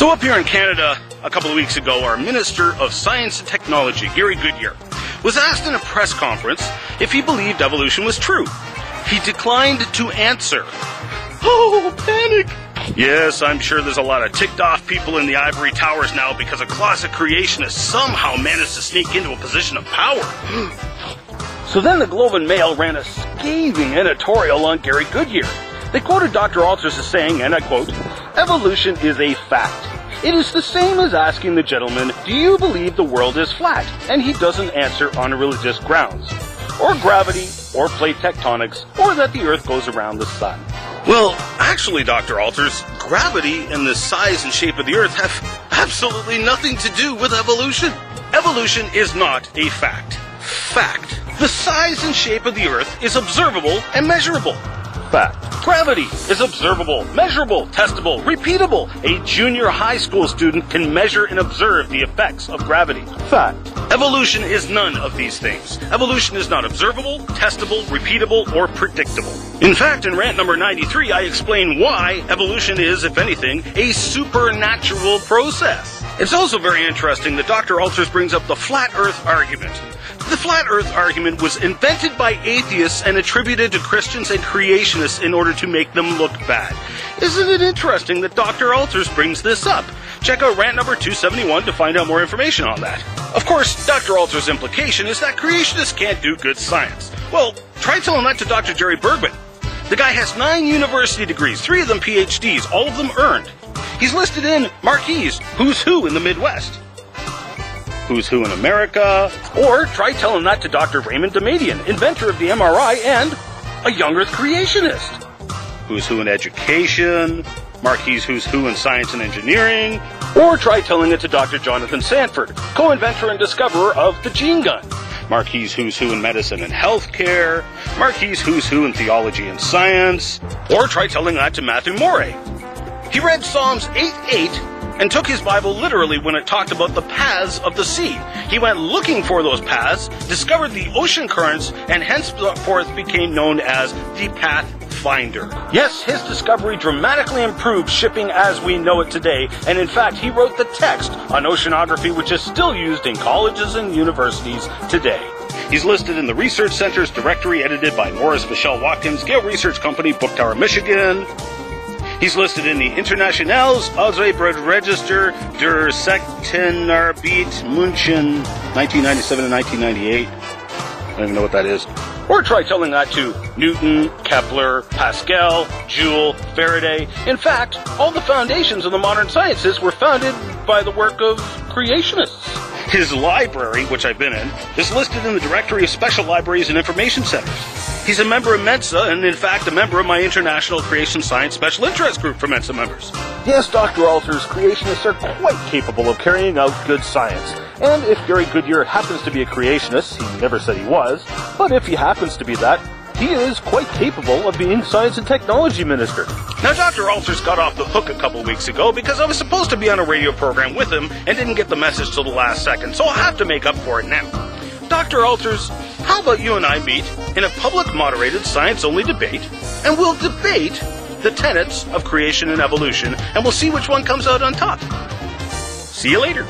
So up here in Canada, a couple of weeks ago, our Minister of Science and Technology, Gary Goodyear, was asked in a press conference if he believed evolution was true. He declined to answer. Oh, panic! Yes, I'm sure there's a lot of ticked-off people in the ivory towers now because a closet creationist somehow managed to sneak into a position of power. So then the Globe and Mail ran a scathing editorial on Gary Goodyear. They quoted Dr. Alters as saying, and I quote, "Evolution is a fact. It is the same as asking the gentleman, do you believe the world is flat? And he doesn't answer on religious grounds. Or gravity, or plate tectonics, or that the earth goes around the sun." Well, actually, Dr. Alters, gravity and the size and shape of the earth have absolutely nothing to do with evolution. Evolution is not a fact. Fact. The size and shape of the earth is observable and measurable. Fact. Gravity is observable, measurable, testable, repeatable. A junior high school student can measure and observe the effects of gravity. Fact. Evolution is none of these things. Evolution is not observable, testable, repeatable, or predictable. In fact, in rant number 93, I explain why evolution is, if anything, a supernatural process. It's also very interesting that Dr. Alters brings up the flat earth argument. The flat earth argument was invented by atheists and attributed to Christians and creationists in order to make them look bad. Isn't it interesting that Dr. Alters brings this up? Check out rant number 271 to find out more information on that. Of course, Dr. Alters' implication is that creationists can't do good science. Well, try telling that to Dr. Jerry Bergman. The guy has 9 university degrees, 3 of them PhDs, all of them earned. He's listed in Marquis' Who's Who in the Midwest. Who's Who in America, or try telling that to Dr. Raymond Damadian, inventor of the MRI and a young Earth creationist. Who's Who in Education, Marquis' Who's Who in Science and Engineering, or try telling it to Dr. Jonathan Sanford, co-inventor and discoverer of the gene gun. Marquis' Who's Who in Medicine and Healthcare, Marquis' Who's Who in Theology and Science, or try telling that to Matthew Morey. He read Psalms 8:8 and took his Bible literally when it talked about the paths of the sea. He went looking for those paths, discovered the ocean currents, and henceforth became known as the Pathfinder. Yes, his discovery dramatically improved shipping as we know it today, and in fact, he wrote the text on oceanography, which is still used in colleges and universities today. He's listed in the Research Center's directory edited by Morris Michelle Watkins, Gale Research Company, Book Tower, Michigan. He's listed in the Internationales Ausgebreid Register der Sektenarbeit München, 1997 and 1998. I don't even know what that is. Or try telling that to Newton, Kepler, Pascal, Joule, Faraday. In fact, all the foundations of the modern sciences were founded by the work of creationists. His library, which I've been in, is listed in the Directory of Special Libraries and Information Centers. He's a member of Mensa, and in fact a member of my International Creation Science Special Interest Group for Mensa members. Yes, Dr. Alters, creationists are quite capable of carrying out good science. And if Gary Goodyear happens to be a creationist, he never said he was, but if he happens to be that, he is quite capable of being Science and Technology Minister. Now, Dr. Alters got off the hook a couple weeks ago because I was supposed to be on a radio program with him and didn't get the message till the last second, so I'll have to make up for it now. Dr. Alters, how about you and I meet in a public moderated science-only debate, and we'll debate the tenets of creation and evolution, and we'll see which one comes out on top. See you later.